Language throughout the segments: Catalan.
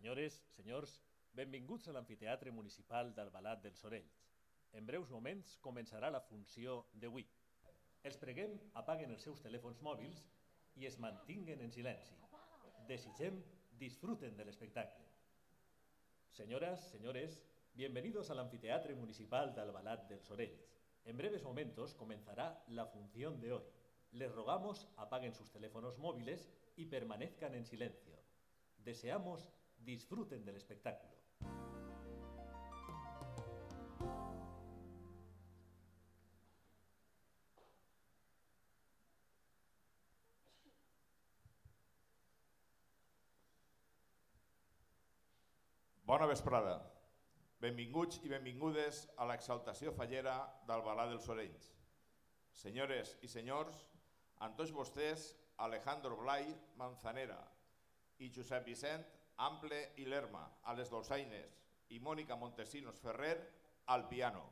Senyores, senyors, benvinguts a l'Amfiteatre Municipal d'Albalat dels Sorells. En breus moments començarà la funció d'avui. Els preguem apaguen els seus telèfons mòbils i es mantinguen en silenci. Desitgem disfruten de l'espectacle. Señoras, señores, bienvenidos al Anfiteatro Municipal de Albalat del Sorells. En breves momentos comenzará la función de hoy. Les rogamos apaguen sus teléfonos móviles y permanezcan en silencio. Deseamos disfruten del espectáculo. Bona vesprada. Benvinguts i benvingudes a l'exaltació fallera d'Albalat dels Sorells. Senyores i senyors, amb tots vostès, Alejandro Blay, Manzanera, i Josep Vicent, Ample i Lerma, a les dolçaines, i Mònica Montesinos Ferrer, al piano.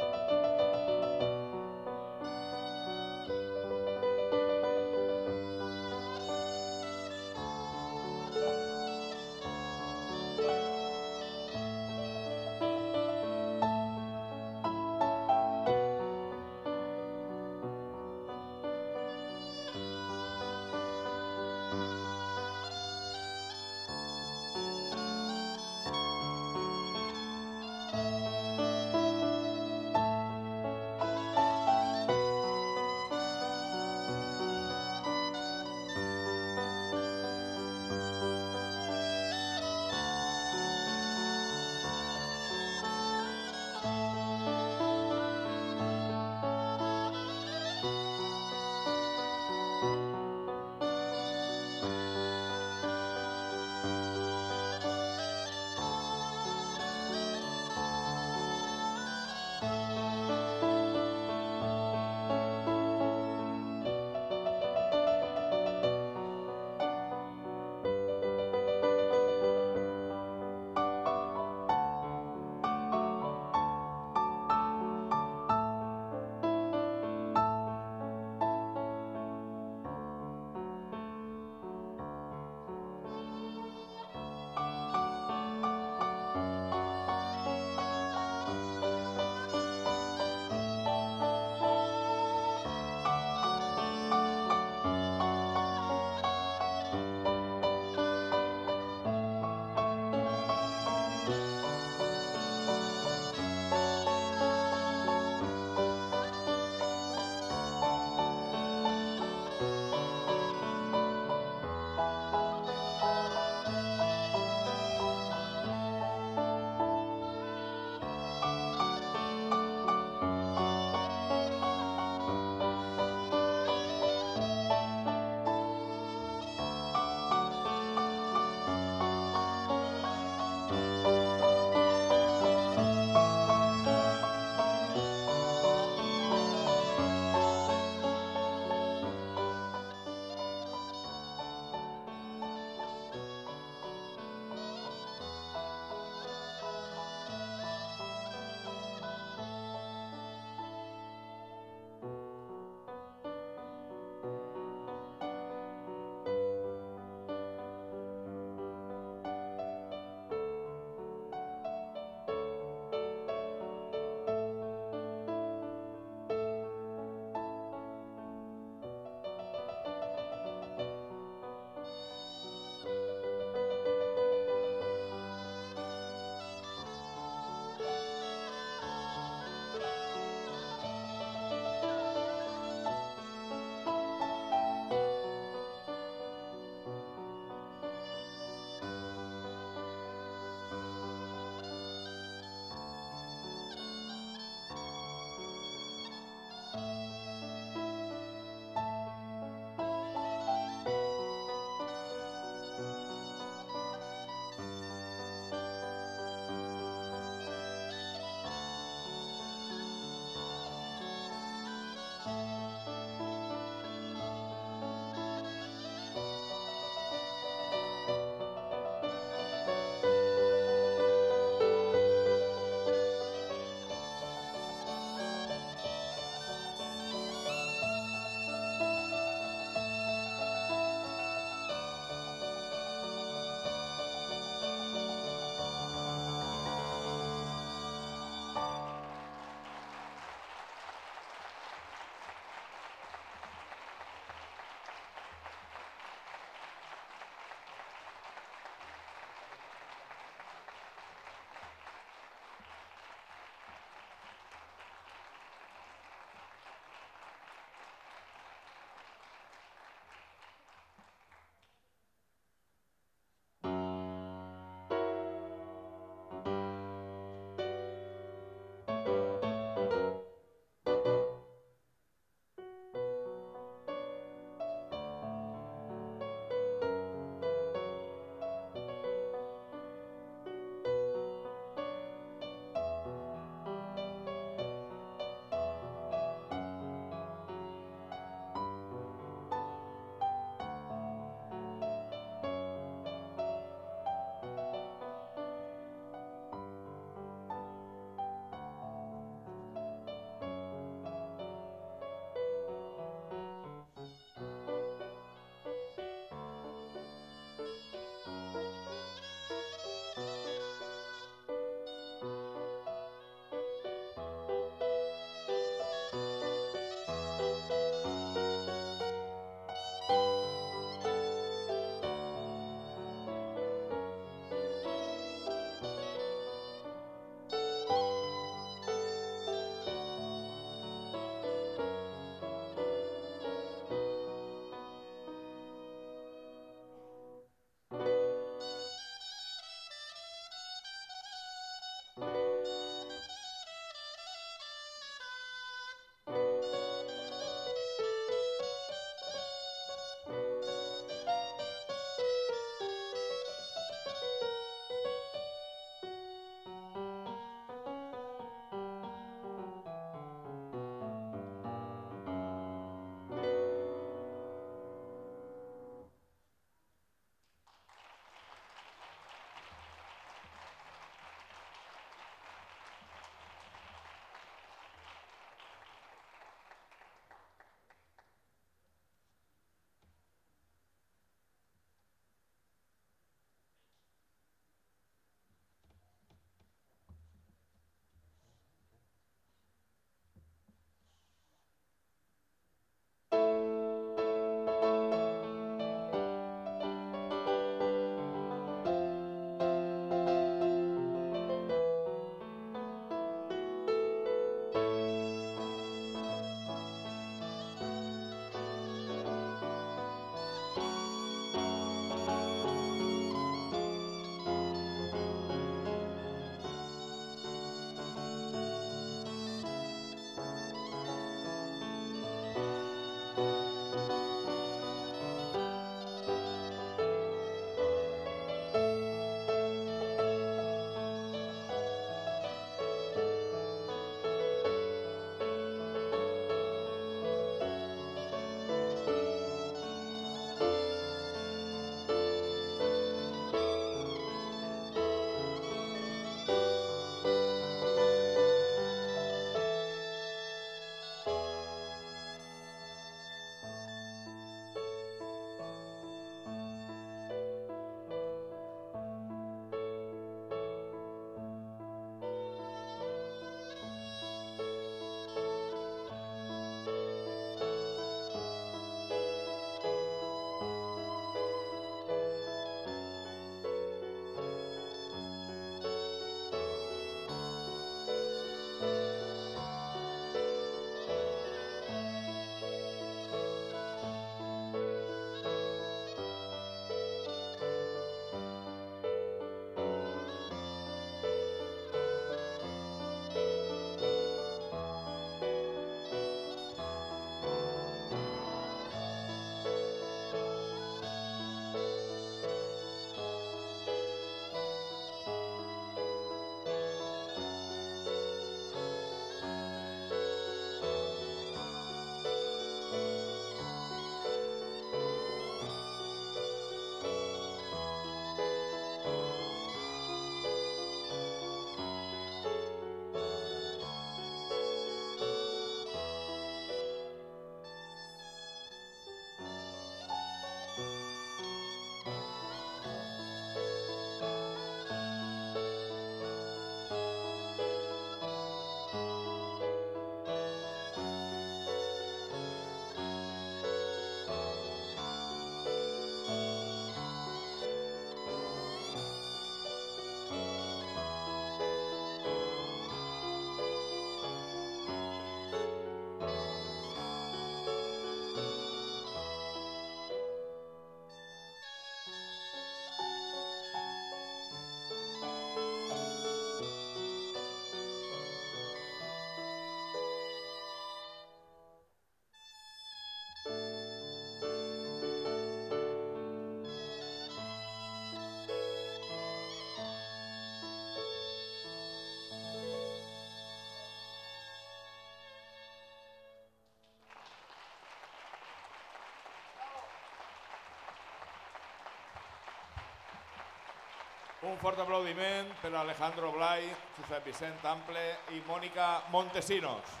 Un fort aplaudiment per a Alejandro Blay, Josep Vicent Ample i Mònica Montesinos.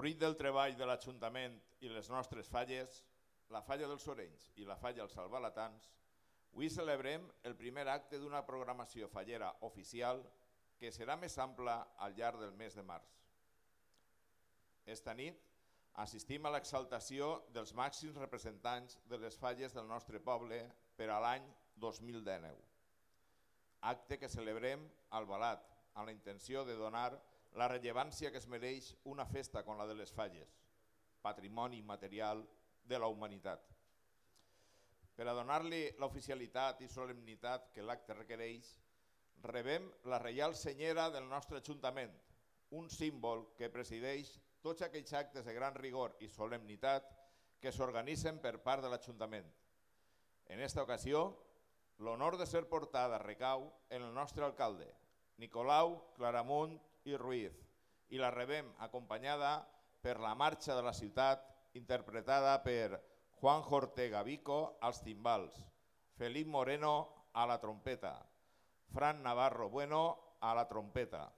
Fruit del treball de l'Ajuntament i les nostres falles, la Falla dels Orenys i la Falla els Albalatans, avui celebrem el primer acte d'una programació fallera oficial que serà més ampla al llarg del mes de març. Esta nit assistim a l'exaltació dels màxims representants de les falles del nostre poble per a l'any 2019. Acte que celebrem al Balat, amb la intenció de donar la rellevància que es mereix una festa com la de les falles, patrimoni immaterial de la humanitat. Per a donar-li l'oficialitat i solemnitat que l'acte requereix, rebem la Reial Senyera del nostre Ajuntament, un símbol que presideix tots aquells actes de gran rigor i solemnitat que s'organitzen per part de l'Ajuntament. En esta ocasió, l'honor de ser portada recau en el nostre alcalde, Nicolau Claramunt i Ruiz, i la rebem acompanyada per la Marxa de la Ciutat, interpretada per Juanjo Ortega Vico als timbals, Felip Moreno a la trompeta, Fran Navarro Bueno a la trompeta.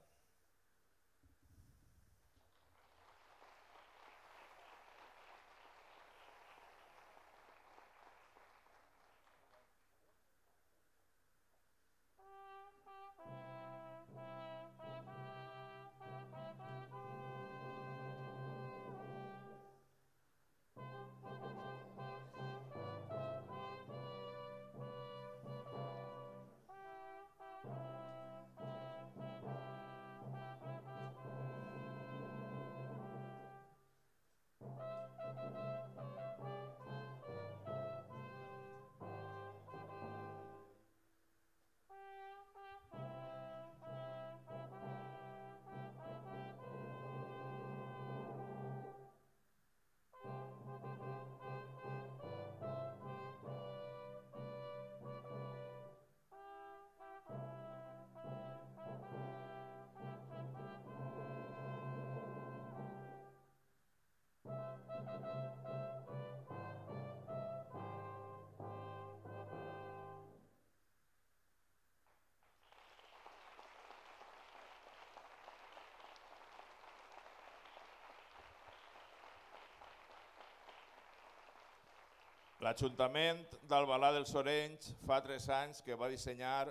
L'Ajuntament d'Albalà dels Orenys fa 3 anys que va dissenyar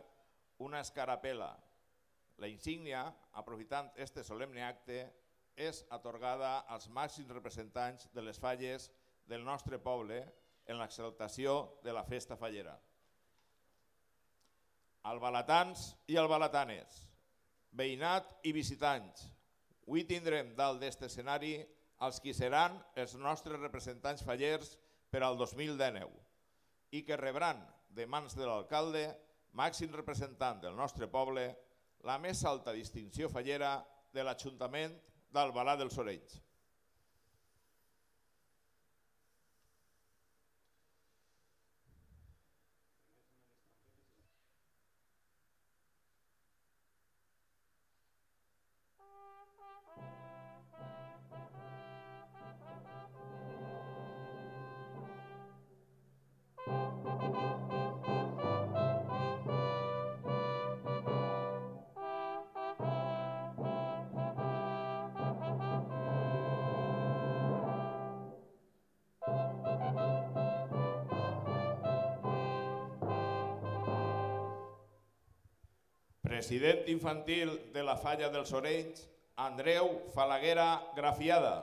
una escarapel·la. La insígnia, aprofitant este solemne acte, és atorgada als màxims representants de les falles del nostre poble en l'exaltació de la festa fallera. albalatans i albalatanes, veïnat i visitants, avui tindrem dalt d'este escenari els qui seran els nostres representants fallers per al 2019 i que rebran de mans de l'alcalde, màxim representant del nostre poble, la més alta distinció fallera de l'Ajuntament d'Albalà dels Sorells. President infantil de la Falla dels Sorells, Andreu Falaguera Grafiada.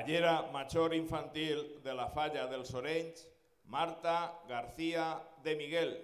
Fallera Major Infantil de la Falla dels Sorells, Marta García de Miguel.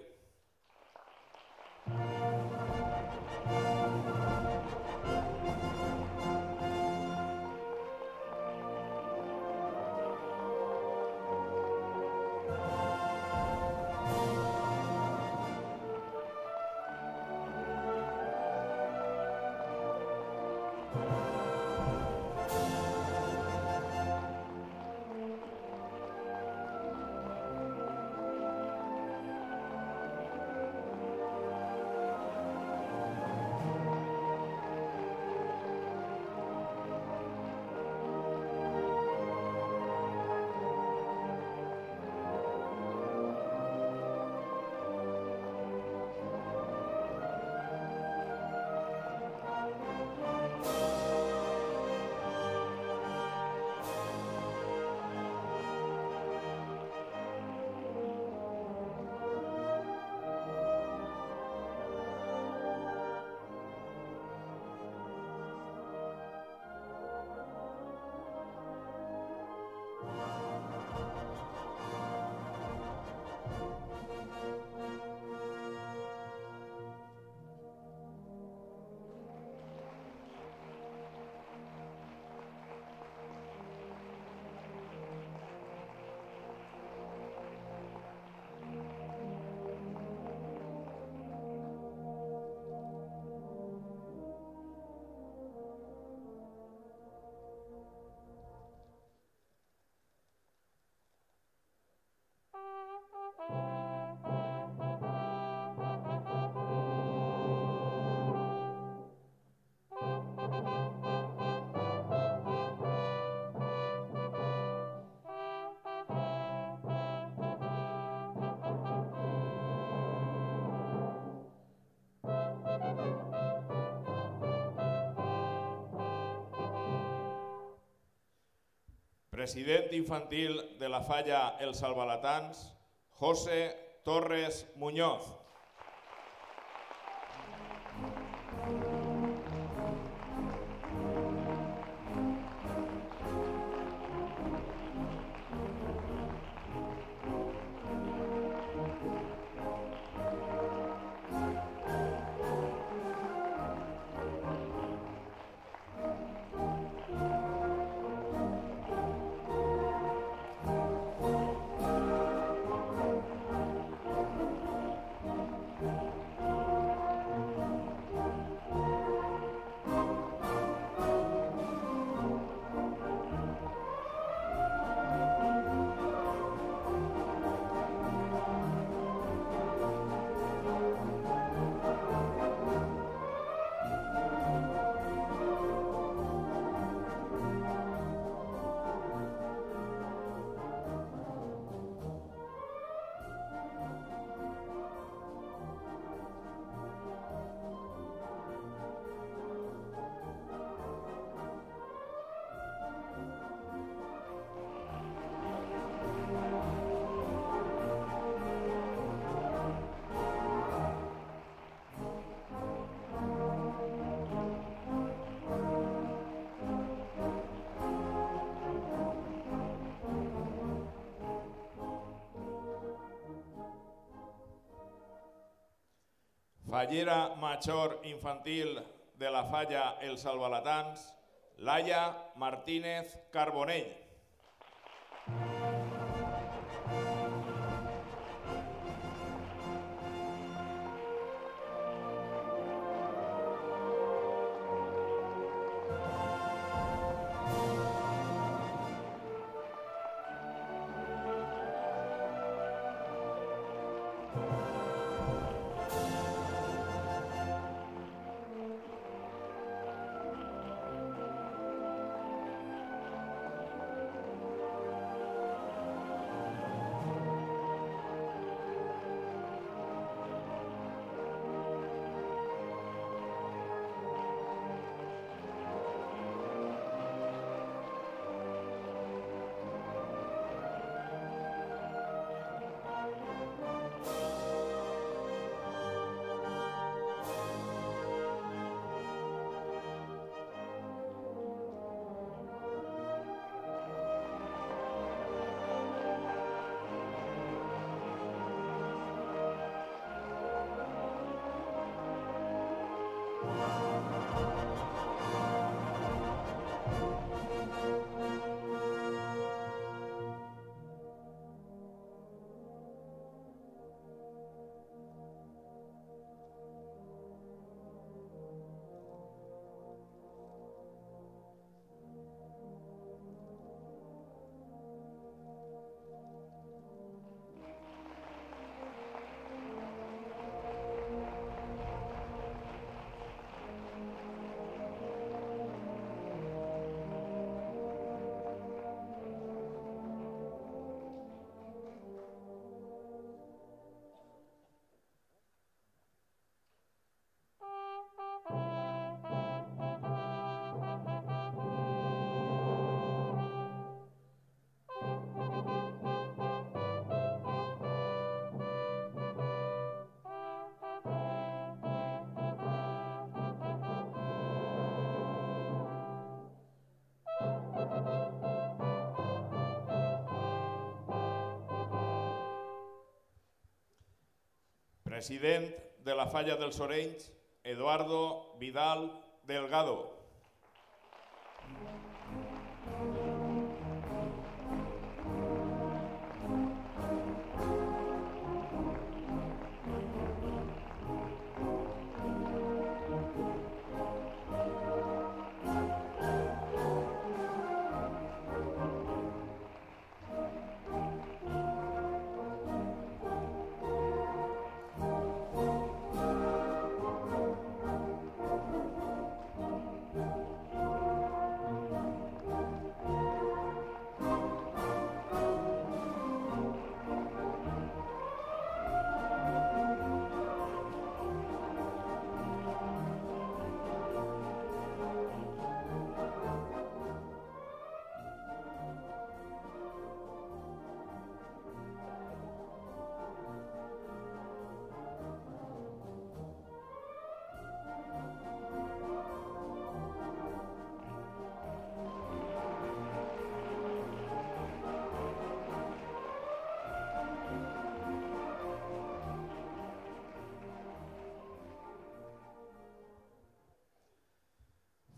President infantil de la Falla Els Albalatans, José Torres Muñoz. Fallera Major Infantil de la Falla Els Albalatans, Laia Martínez Carbonell. President de la Falla dels Orenys, Eduardo Vidal Delgado.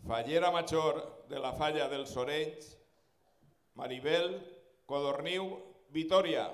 Fallera Major de la Falla dels Sorells, Maribel Codorniu Vitoria.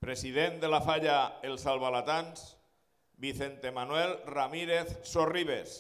President de la Falla Els Albalatans, Vicente Manuel Ramírez Sorribes.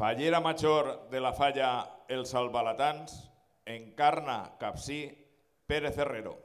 Fallera Major de la Falla Els Albalatans, Encarna Capcí Pérez Herrero.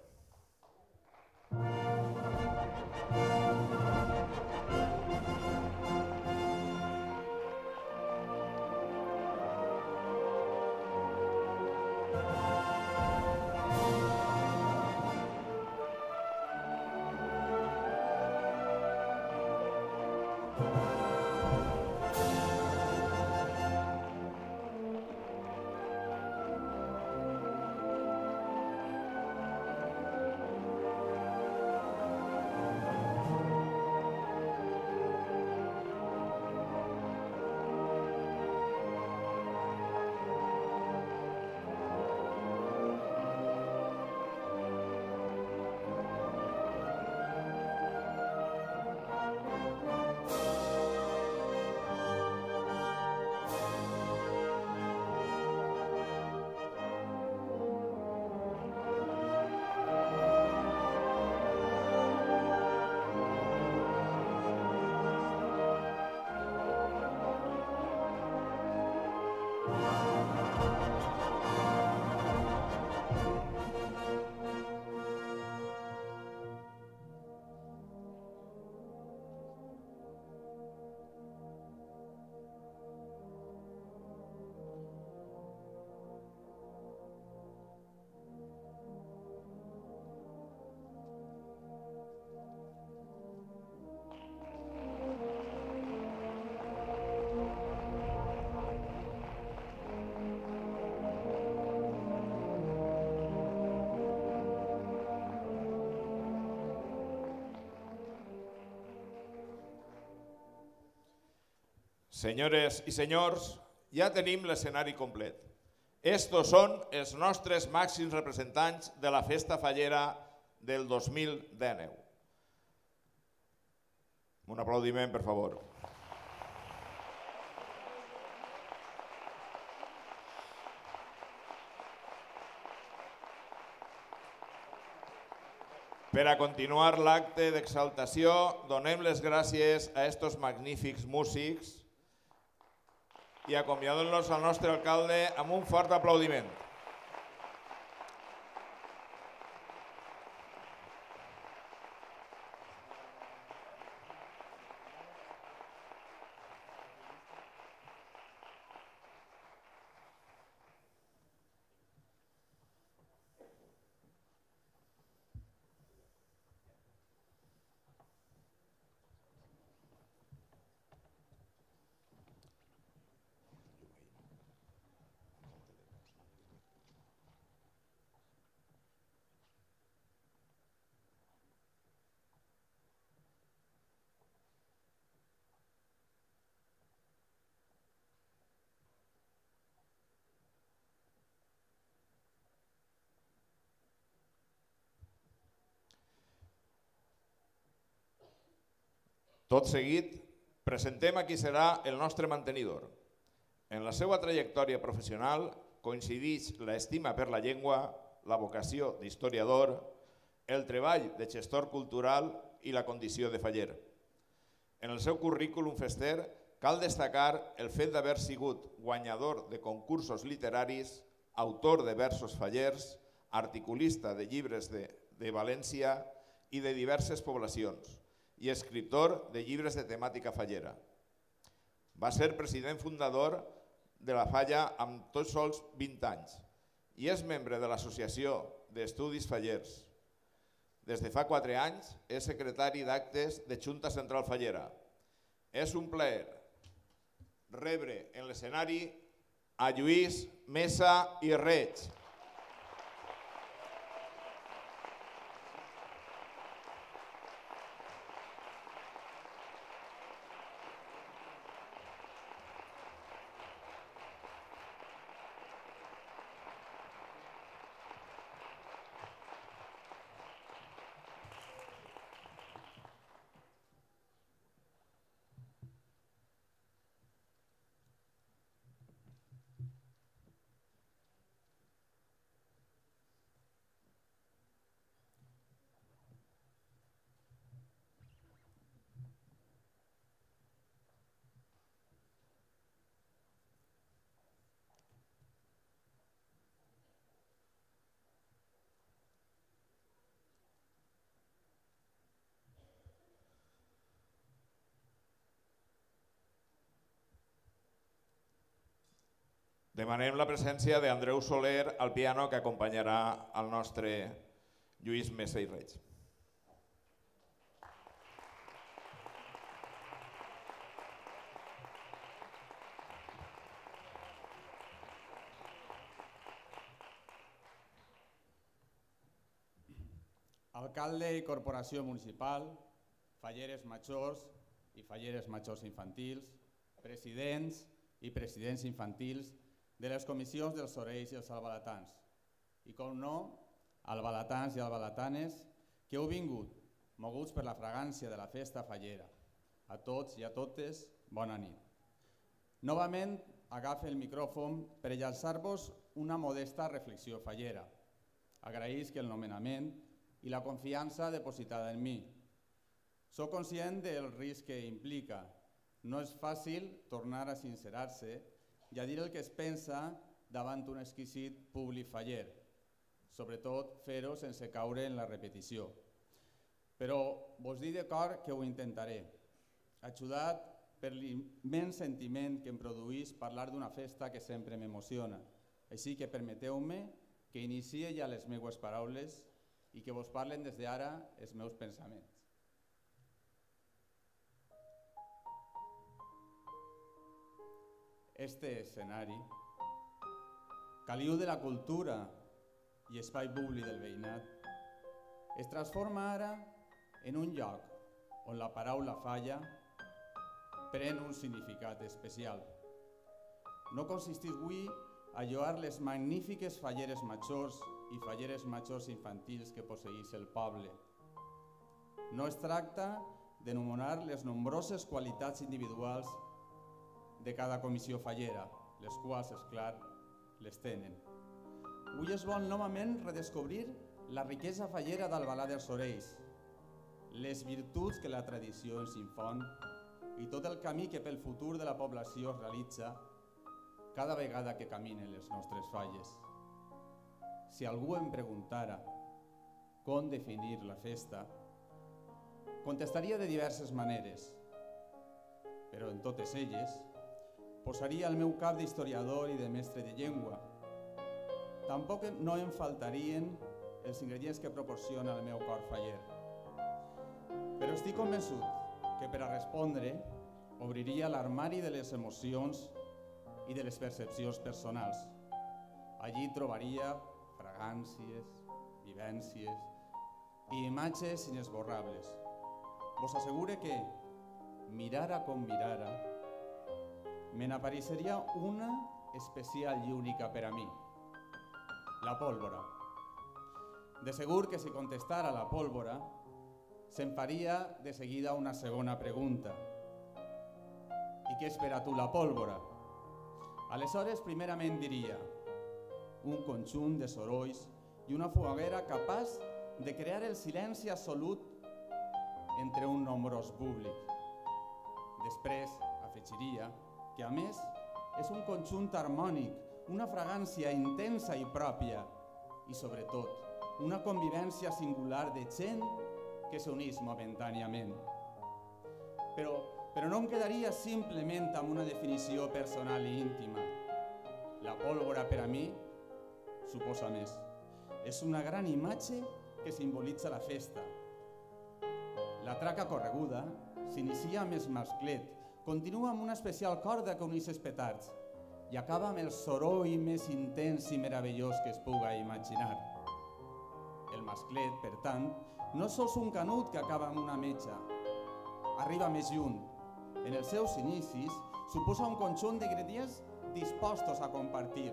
Senyores i senyors, ja tenim l'escenari complet. Estos són els nostres màxims representants de la Festa Fallera del 2019. Un aplaudiment, per favor. Per a continuar l'acte d'exaltació, donem les gràcies a estos magnífics músics i acomiadem-los al nostre alcalde amb un fort aplaudiment. Tot seguit, presentem a qui serà el nostre mantenidor. En la seva trajectòria professional coincideix l'estima per la llengua, la vocació d'historiador, el treball de gestor cultural i la condició de faller. En el seu currículum fester cal destacar el fet d'haver sigut guanyador de concursos literaris, autor de versos fallers, articulista de llibres de València i de diverses poblacions, i escriptor de llibres de temàtica fallera. Va ser president fundador de la Falla amb tots sols 20 anys i és membre de l'Associació d'Estudis Fallers. Des de fa 4 anys és secretari d'actes de Junta Central Fallera. És un plaer rebre en l'escenari a Lluís Mesa i Reig. Demanem la presència d'Andreu Soler al piano, que acompanyarà el nostre Lluís Mesa i Reig. Alcalde i corporació municipal, falleres majors i falleres majors infantils, presidents i presidents infantils de les comissions dels Sorells i els albalatans. I com no, albalatans i albalatanes que heu vingut, moguts per la fragància de la festa fallera. A tots i a totes, bona nit. Novament agafe el micròfon per llançar-vos una modesta reflexió fallera. Agraïsc el nomenament i la confiança depositada en mi. Soc conscient del risc que implica. No és fàcil tornar a sincerar-se i a dir el que es pensa davant un exquisit públic faller, sobretot fer-ho sense caure en la repetició. Però vos dic de cor que ho intentaré, ajudat per l'immens sentiment que em produeix parlar d'una festa que sempre m'emociona. Així que permeteu-me que iniciï ja les meues paraules i que vos parlen des d'ara els meus pensaments. Este escenari, caliu de la cultura i espai públic del veïnat, es transforma ara en un lloc on la paraula falla pren un significat especial. No consistís avui a lloar les magnífiques falleres majors i falleres majors infantils que posseïx el poble. No es tracta d'enumerar les nombroses qualitats individuals de cada comissió fallera, les quals, és clar, les tenen. Avui es vol novament redescobrir la riquesa fallera d'Albalà dels Sorells, les virtuts que la tradició ens infon i tot el camí que pel futur de la població es realitza cada vegada que caminen les nostres falles. Si algú em preguntara com definir la festa, contestaria de diverses maneres, però en totes elles posaria el meu cap d'historiador i de mestre de llengua. Tampoc no em faltarien els ingredients que proporciona el meu cor faller. Però estic convençut que per a respondre obriria l'armari de les emocions i de les percepcions personals. Allí trobaria fragàncies, vivències i imatges inesborrables. Vos assegure que, mirara com mirara, me n'apareixeria una especial i única per a mi, la pólvora. De segur que si contestara la pólvora, se'm faria de seguida una segona pregunta. I què és per a tu la pólvora? Aleshores, primerament diria un conjunt de sorolls i una foguera capaç de crear el silenci absolut entre un nombrós públic. Després afegiria que, a més, és un conjunt harmònic, una fragància intensa i pròpia i, sobretot, una convivència singular de gent que s'unís momentàniament. Però no em quedaria simplement amb una definició personal i íntima. La pólvora, per a mi, suposa més. És una gran imatge que simbolitza la festa. La traca correguda s'inicia amb el masclet, continua amb una especial corda que uneix els petards i acaba amb el soroll més intens i meravellós que es puga imaginar. El masclet, per tant, no és sols un canut que acaba amb una metxa. Arriba més lluny. En els seus inicis suposa un conjunt d'ingredients dispostos a compartir.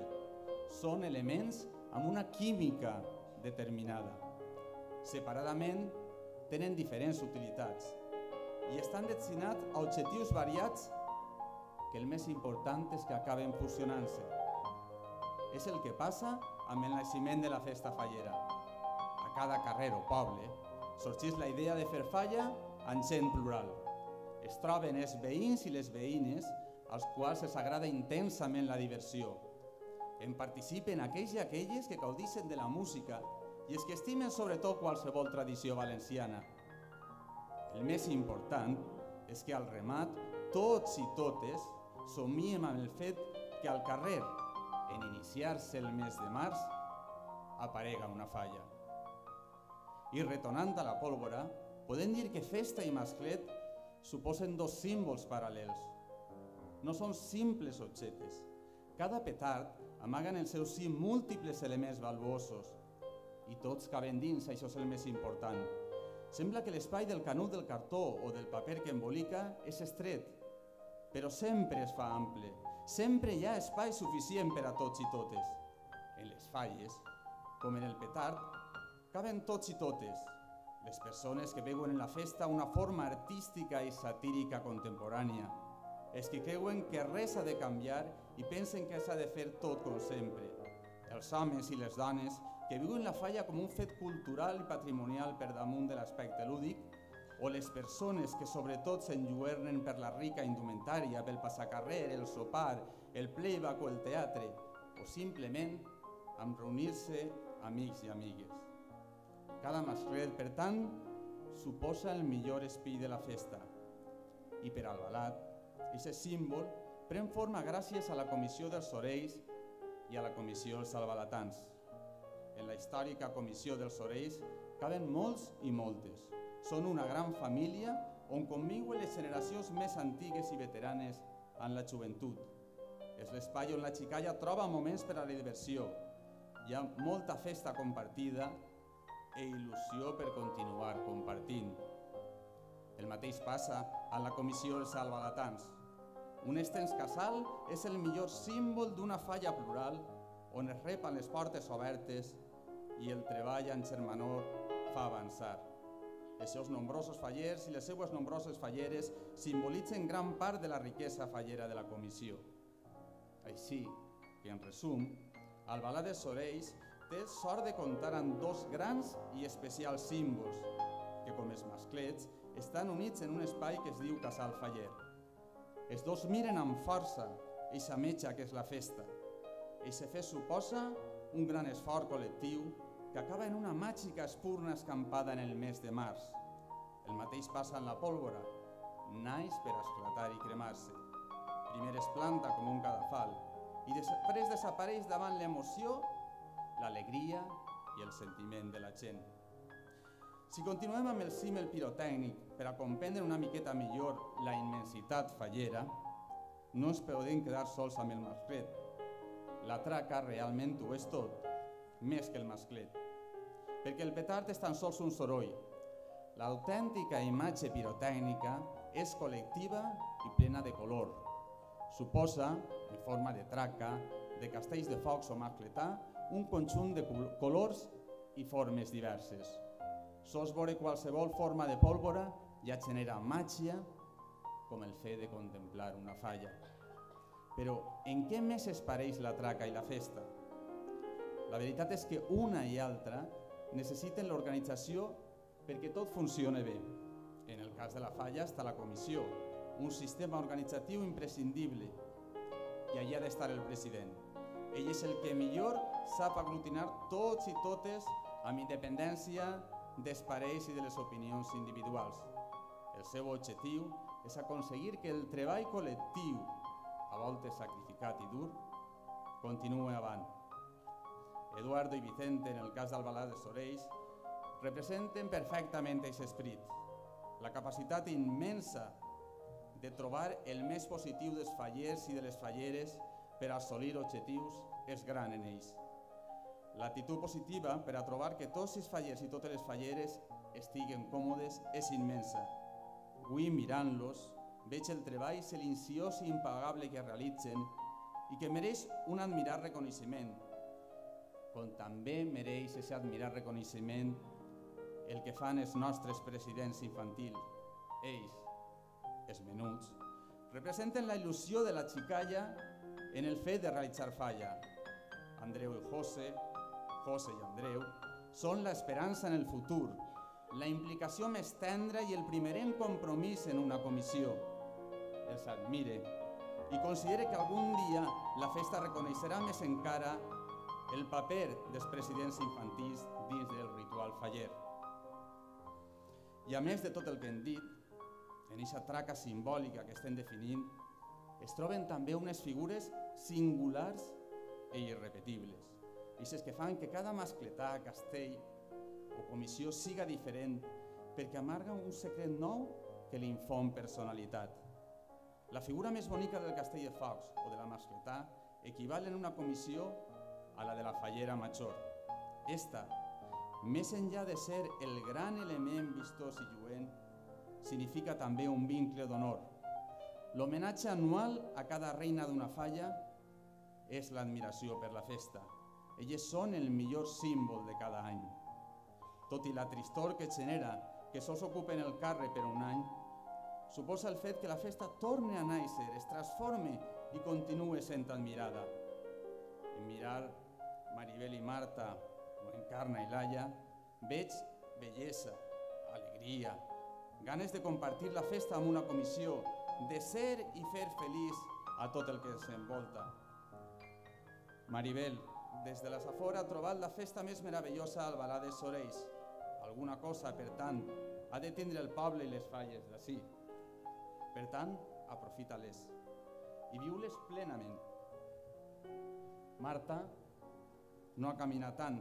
Són elements amb una química determinada. Separadament, tenen diferents utilitats i estan destinats a objectius variats que el més important és que acaben fusionant-se. És el que passa amb el naixement de la festa fallera. A cada carrer o poble sorgeix la idea de fer falla en gent plural. Es troben els veïns i les veïnes als quals els agrada intensament la diversió. En participen aquells i aquelles que gaudeixen de la música i els que estimen sobretot qualsevol tradició valenciana. El més important és que al remat tots i totes somiem amb el fet que al carrer, en iniciar-se el mes de març, aparega una falla. I retornant a la pólvora, podem dir que festa i masclet suposen dos símbols paral·lels. No són simples objectes. Cada petard amaga en el seu si múltiples elements valuosos i tots caben dins, això és el més important. Sembla que l'espai del canut del cartó o del paper que embolica és estret, però sempre es fa ample. Sempre hi ha espai suficient per a tots i totes. En les falles, com en el petard, caben tots i totes. Les persones que veuen en la festa una forma artística i satírica contemporània. Els que creuen que res ha de canviar i pensen que s'ha de fer tot com sempre. Els homes i les dones que viuen la falla com un fet cultural i patrimonial per damunt de l'aspecte lúdic, o les persones que sobretot s'enlluernen per la rica indumentària, pel passacarrer, el sopar, el playback o el teatre, o simplement amb reunir-se amics i amigues. Cada masclet, per tant, suposa el millor espill de la festa. I per Albalat, aquest símbol pren forma gràcies a la Comissió dels Sorells i a la Comissió dels Albalatans. En la històrica Comissió dels Sorells caben molts i moltes. Són una gran família on conviuen les generacions més antigues i veteranes amb la joventut. És l'espai on la xicalla troba moments per a la diversió. Hi ha molta festa compartida i il·lusió per continuar compartint. El mateix passa a la comissió dels albalatans. Un extens casal és el millor símbol d'una falla plural on es repen les portes obertes i el treball en germanor fa avançar. Els seus nombrosos fallers i les seues nombroses falleres simbolitzen gran part de la riquesa fallera de la comissió. Així que, en resum, Albalat dels Sorells té sort de comptar amb dos grans i especials símbols, que com els masclets estan units en un espai que es diu Casal Faller. Els dos miren amb força eixa metxa que és la festa. Eixe fet suposa un gran esforç col·lectiu que acaba en una màgica espurna escampada en el mes de març. El mateix passa en la pólvora. Naix per esclatar i cremar-se. Primer es planta com un cadafal i després desapareix davant l'emoció, l'alegria i el sentiment de la gent. Si continuem amb el símil pirotècnic per a comprendre una miqueta millor la immensitat fallera, no ens podem quedar sols amb el masclet. La traca realment ho és tot, més que el masclet, perquè el petard és tan sols un soroll. L'autèntica imatge pirotècnica és col·lectiva i plena de color. Suposa, en forma de traca, de castells de focs o mascletà, un conjunt de colors i formes diverses. Sols veure qualsevol forma de pólvora ja genera màgia, com el fet de contemplar una falla. Però en què més es pareix la traca i la festa? La veritat és que una i altra necessiten l'organització perquè tot funcione bé. En el cas de la falla està la comissió, un sistema organitzatiu imprescindible, i allà ha d'estar el president. Ell és el que millor sap aglutinar tots i totes amb independència dels parells i de les opinions individuals. El seu objectiu és aconseguir que el treball col·lectiu, a voltes sacrificat i dur, continue avant. Eduardo i Vicente, en el cas d'Albalat dels Sorells, representen perfectament aquest esperit. La capacitat immensa de trobar el més positiu dels fallers i de les falleres per assolir objectius és gran en ells. L'actitud positiva per a trobar que tots els fallers i totes les falleres estiguen còmodes és immensa. Avui, mirant-los, veig el treball silenciós i impagable que realitzen i que mereix un admirat reconeixement, com també mereix aquest admirat reconeixement el que fan els nostres presidents infantils. Ells, els menuts, representen la il·lusió de la xicalla en el fet de realitzar falla. Andreu i José i Andreu, són l'esperança en el futur, la implicació més tendra i el primerenc compromís en una comissió. Els admire i considere que algun dia la festa reconeixerà més encara el paper dels presidents infantils dins del ritual faller. I a més de tot el que hem dit, en aquesta traca simbòlica que estem definint, es troben també unes figures singulars i irrepetibles. Eixes que fan que cada mascletà, castell o comissió siga diferent perquè amarga un secret nou que li infon personalitat. La figura més bonica del castell de focs o de la mascletà equival en una comissió a la de la fallera major. Esta, més enllà de ser el gran element vistós i lluent, significa també un vincle d'honor. L'homenatge anual a cada reina d'una falla és l'admiració per la festa. Elles són el millor símbol de cada any. Tot i la tristor que genera que sols ocupen el càrrec per un any, suposa el fet que la festa torni a néixer, es transforme i continue sent admirada. En mirar Maribel i Marta o Encarna i Laia, veig bellesa, alegria, ganes de compartir la festa amb una comissió, de ser i fer feliç a tot el que ens envolta. Maribel, des de la Safor ha trobat la festa més meravellosa al Albalat dels Sorells. Alguna cosa, per tant, ha de tindre el poble i les falles d'ací. Per tant, aprofita-les i viu-les plenament. Marta no ha caminat tant.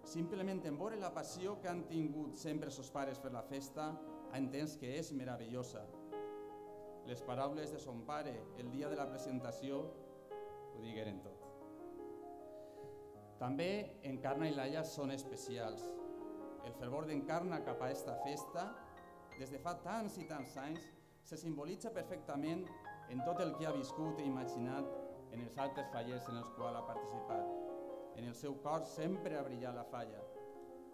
Simplement en veure la passió que han tingut sempre sos pares per la festa, ha entès que és meravellosa. Les paraules de son pare el dia de la presentació ho digueren tot. També Encarna i Laia són especials. El fervor d'Encarna cap a esta festa, des de fa tants i tants anys, se simbolitza perfectament en tot el que ha viscut i imaginat en els altres fallers en els quals ha participat. En el seu cor sempre ha brillat la falla.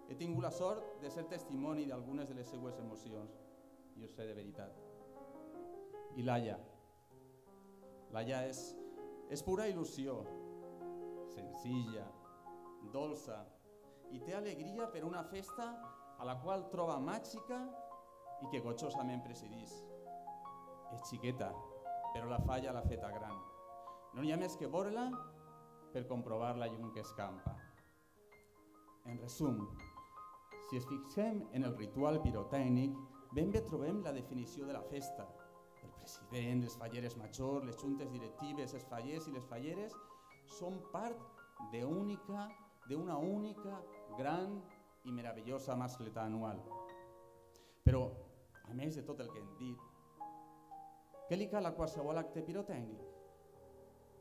He tingut la sort de ser testimoni d'algunes de les seues emocions, i ho sé de veritat. I Laia. Laia és pura il·lusió, senzilla, dolça, i té alegria per una festa a la qual troba màgica i que gotxosament presidís. És xiqueta, però la falla l'ha feta gran. No hi ha més que veure-la per comprovar la llum que escampa. En resum, si ens fixem en el ritual pirotècnic, ben bé trobem la definició de la festa. El president, les falleres majors, les juntes directives, els fallers i les falleres són part d'una única, gran i meravellosa mascletà anual. Però, a més de tot el que hem dit, què li cal a qualsevol acte pirotècnic?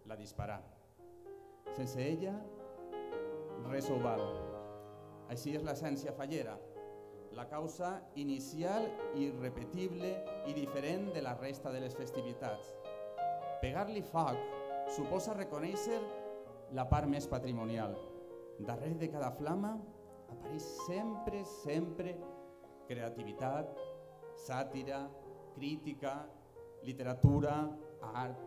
La disparar. Sense ella, res ho val. Així és l'essència fallera, la causa inicial, irrepetible i diferent de la resta de les festivitats. Pegar-li foc suposa reconèixer la part més patrimonial. Darrere de cada flama apareix sempre creativitat, sàtira, crítica, literatura, art,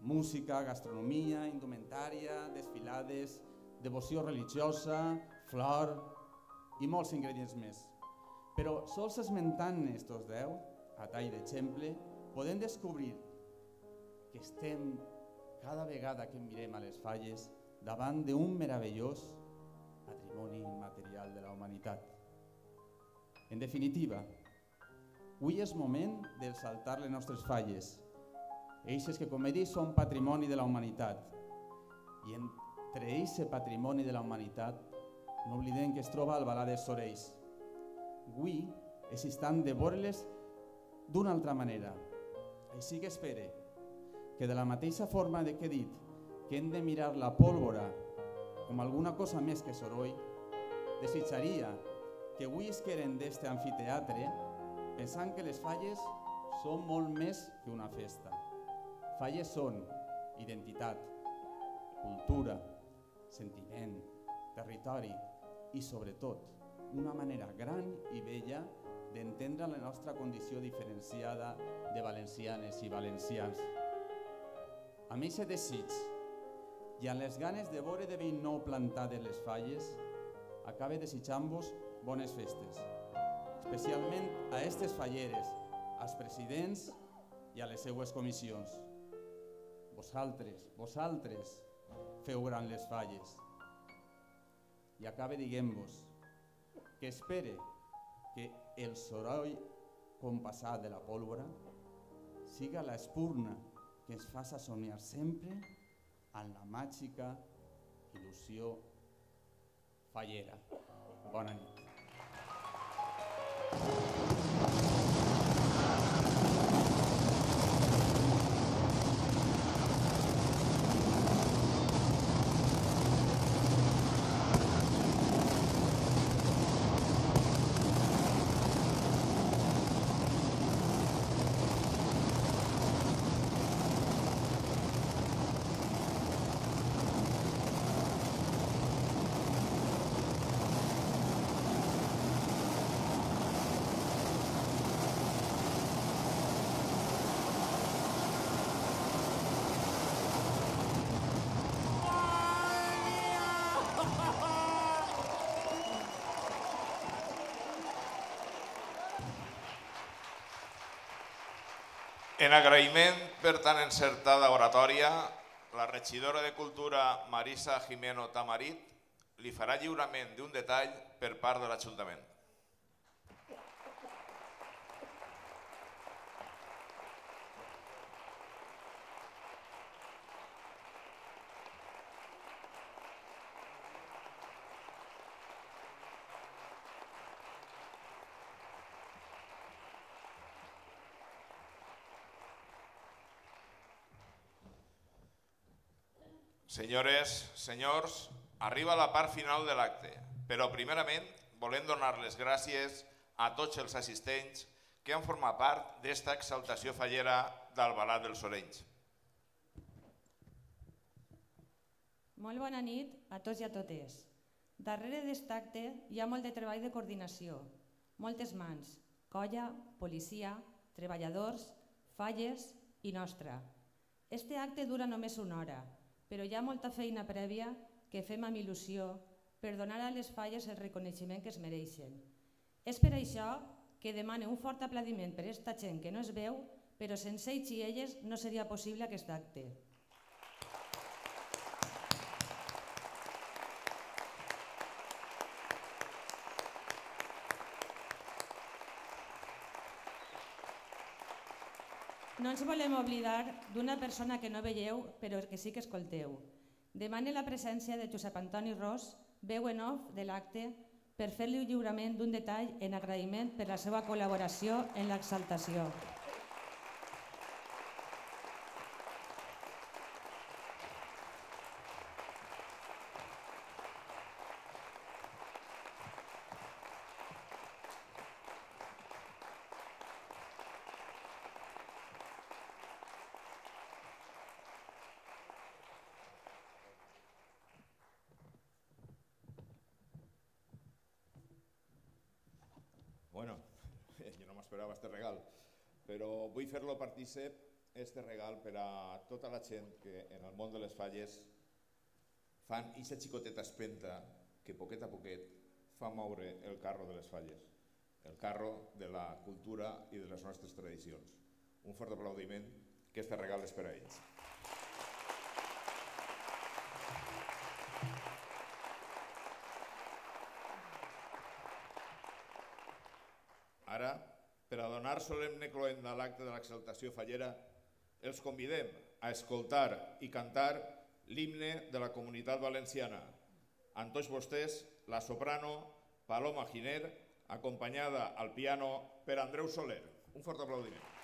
música, gastronomia, indumentària, desfilades, devoció religiosa, flor i molts ingredients més. Però sols esmentant estos 10, a tall d'exemple, podem descobrir que estem cada vegada que mirem a les falles davant d'un meravellós patrimoni immaterial de la humanitat. En definitiva, avui és moment d'exaltar les nostres falles, eixes que, com he dit, són patrimoni de la humanitat. I entre aquest patrimoni de la humanitat no oblidem que es troba al Balar dels Sorells. Avui és instant de veure-les d'una altra manera. Així que espere que de la mateixa forma que he dit que hem de mirar la pólvora com alguna cosa més que soroll, desitjaria que avui es queden d'este amfiteatre pensant que les falles són molt més que una festa. Falles són identitat, cultura, sentiment, territori i, sobretot, una manera gran i bella d'entendre la nostra condició diferenciada de valencianes i valencians. Amb aquest desig i amb les ganes de veure de vell nou plantades les falles, acabe desitjant-vos bones festes, especialment a aquestes falleres, als presidents i a les seues comissions. Vosaltres feu gran les falles. I acabe dient-vos que espere que el soroll compassat de la pólvora siga l'espurna que ens faça somiar sempre en la màgica il·lusió fallera. Bona nit. En agraïment per tan encertada oratòria, la regidora de Cultura Marisa Jimeno Tamarit li farà lliurament d'un detall per part de l'Ajuntament. Senyores, senyors, arriba la part final de l'acte, però primerament volem donar les gràcies a tots els assistents que han format part d'esta exaltació fallera d'Albalat dels Sorells. Molt bona nit a tots i a totes. Darrere d'aquest acte hi ha molt de treball de coordinació, moltes mans, colla, policia, treballadors, falles i nostra. Este acte dura només una hora, però hi ha molta feina prèvia que fem amb il·lusió per donar a les falles el reconeixement que es mereixen. És per això que demano un fort aplaudiment per aquesta gent que no es veu, però sense ells i elles no seria possible aquest acte. No ens volem oblidar d'una persona que no veieu, però que sí que escolteu. Demane la presència de Josep Antoni Ros, veu en off de l'acte, per fer-li un lliurament d'un detall en agraïment per la seva col·laboració en l'exaltació. Bueno, jo no m'esperava este regal, però vull fer-lo partícip, este regal, per a tota la gent que en el món de les falles fan aquesta xicoteta espenta que poquet a poquet fa moure el carro de les falles, el carro de la cultura i de les nostres tradicions. Un fort aplaudiment, que este regal és per a ells. Ara, per a donar solemne cloent a l'acte de l'exaltació fallera, els convidem a escoltar i cantar l'himne de la Comunitat Valenciana. Amb tots vostès, la soprano Paloma Giner, acompanyada al piano per Andreu Soler. Un fort aplaudiment.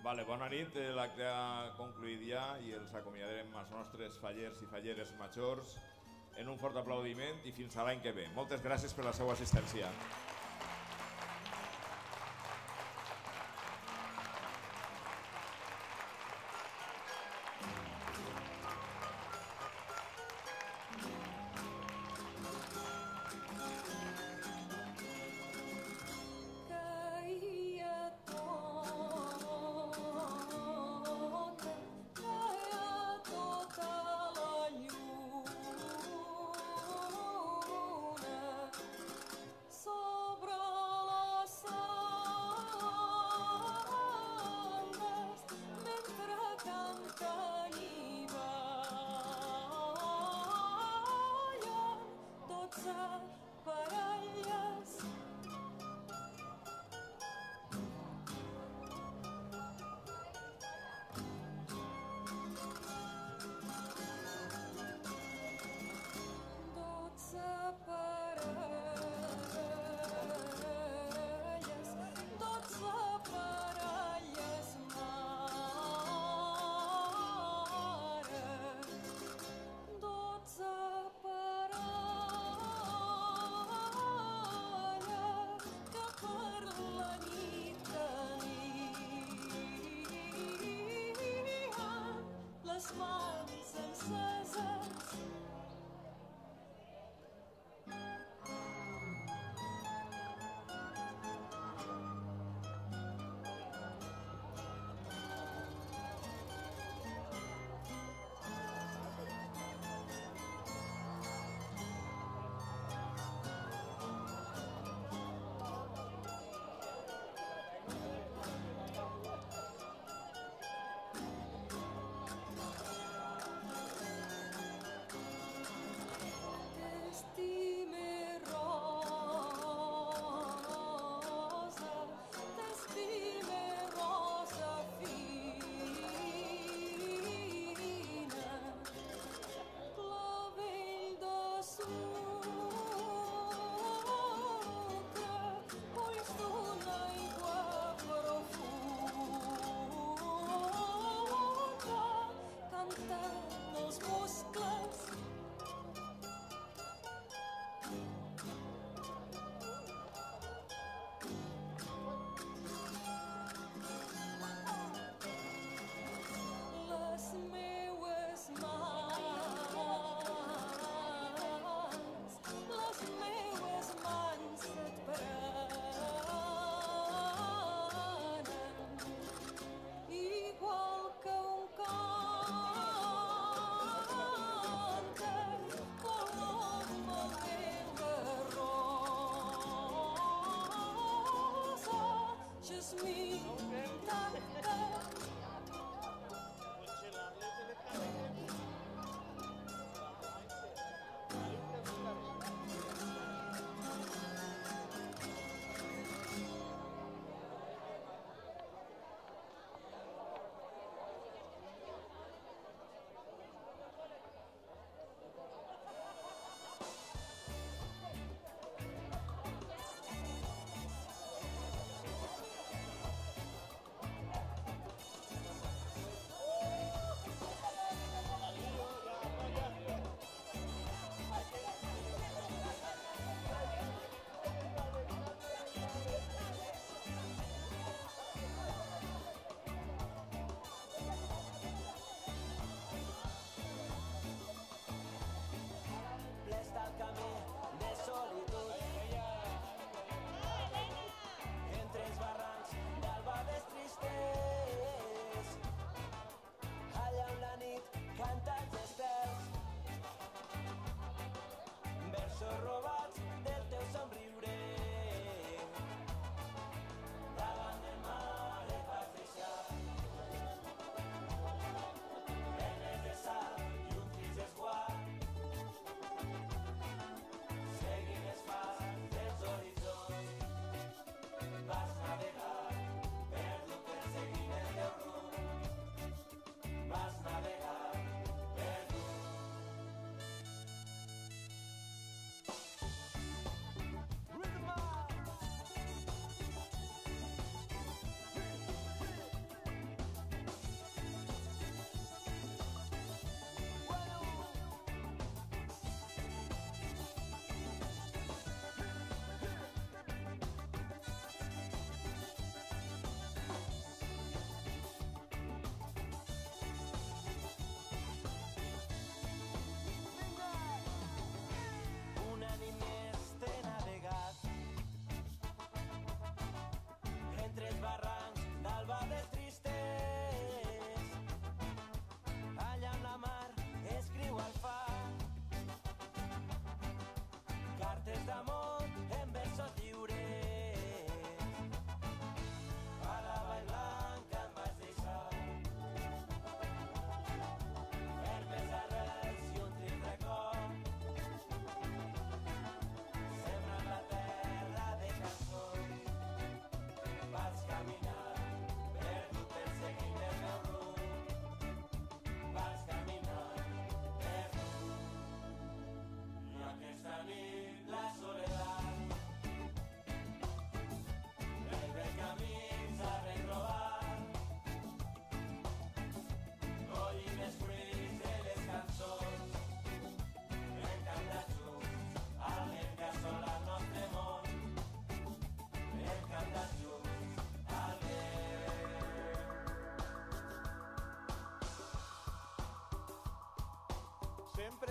Bona nit, l'acte ha concluït ja i els acomiadarem als nostres fallers i falleres majors en un fort aplaudiment i fins a l'any que ve. Moltes gràcies per la seva assistència.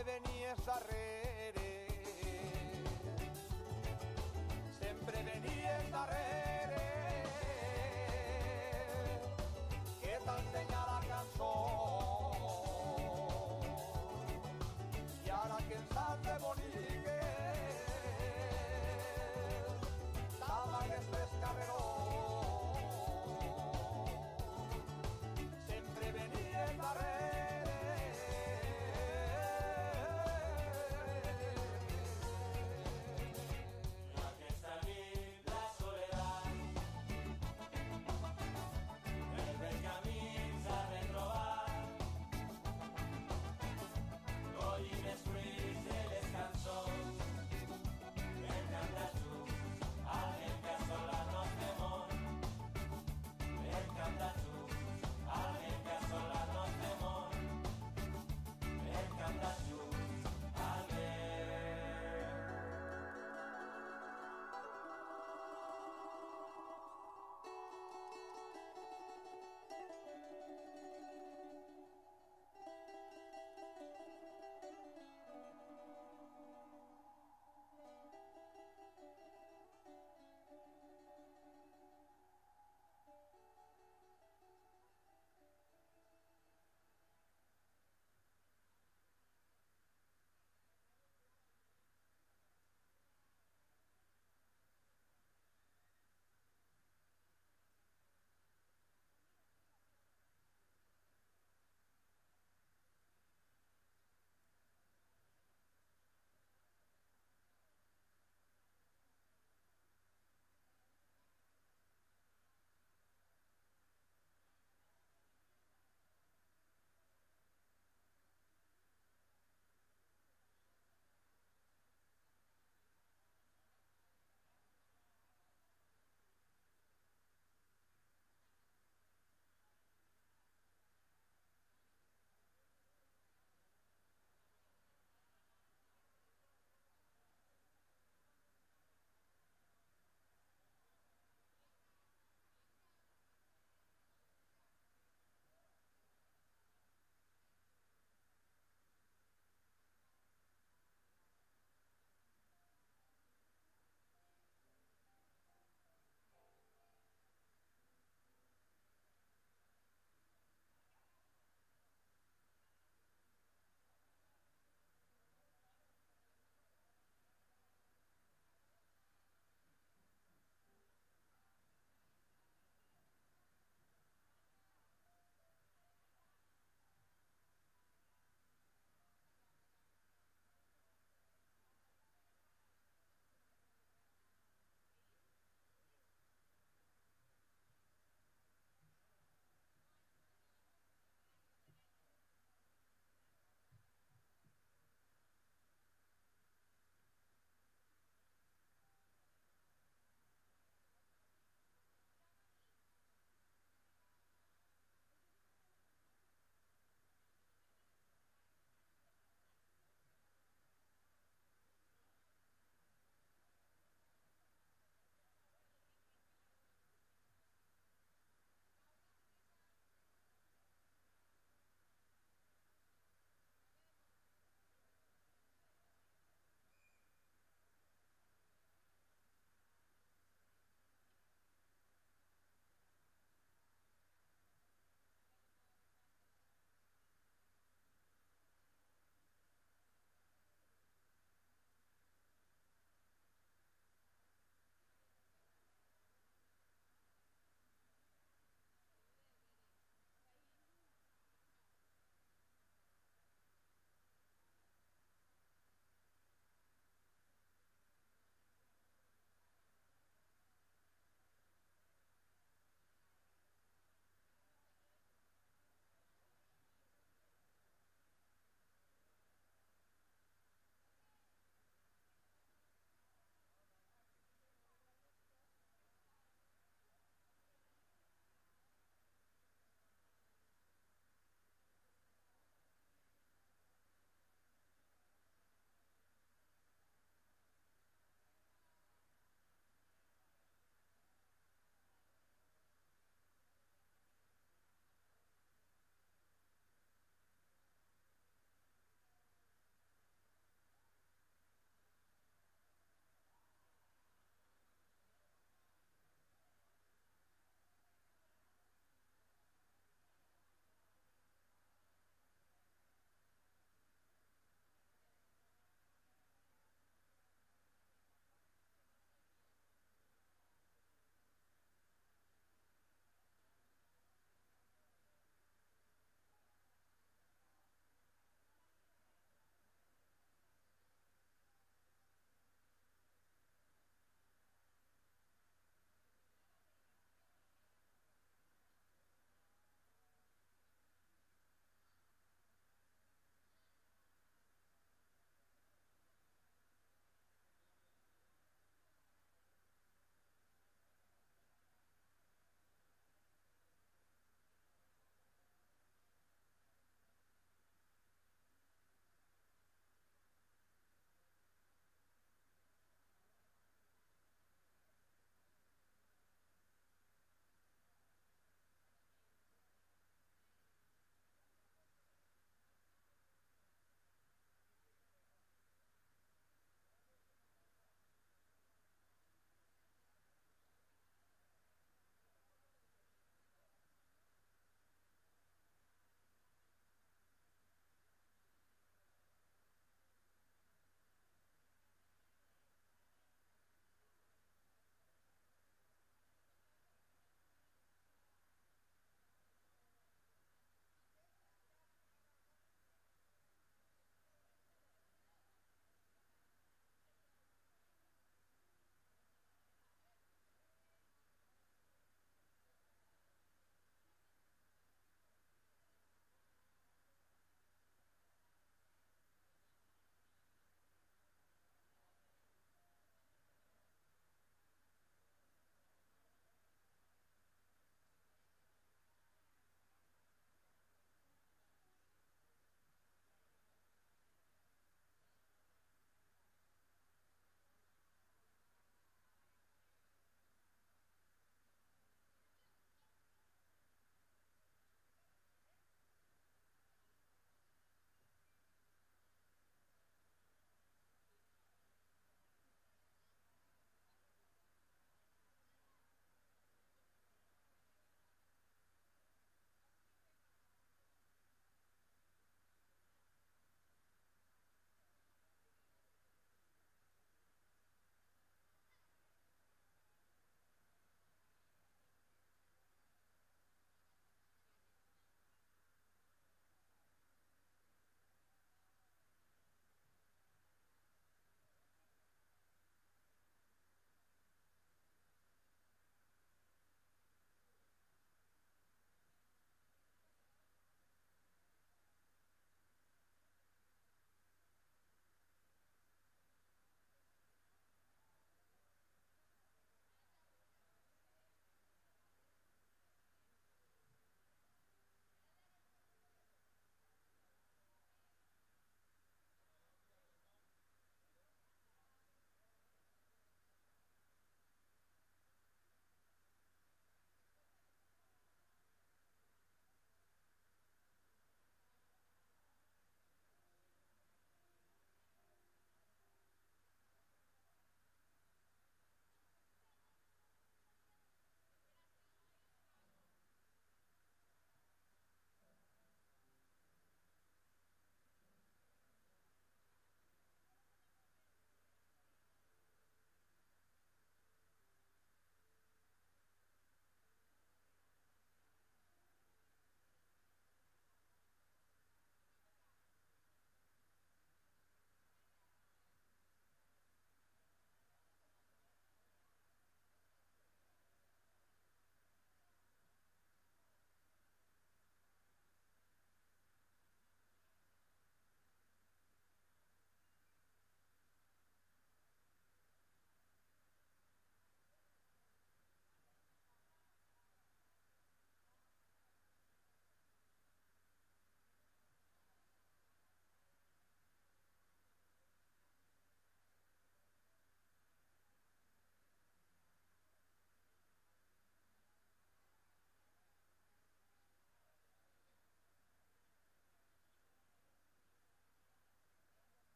sempre venies darrere, sempre venies darrere, que t'ensenya la cançó. I ara que ens has de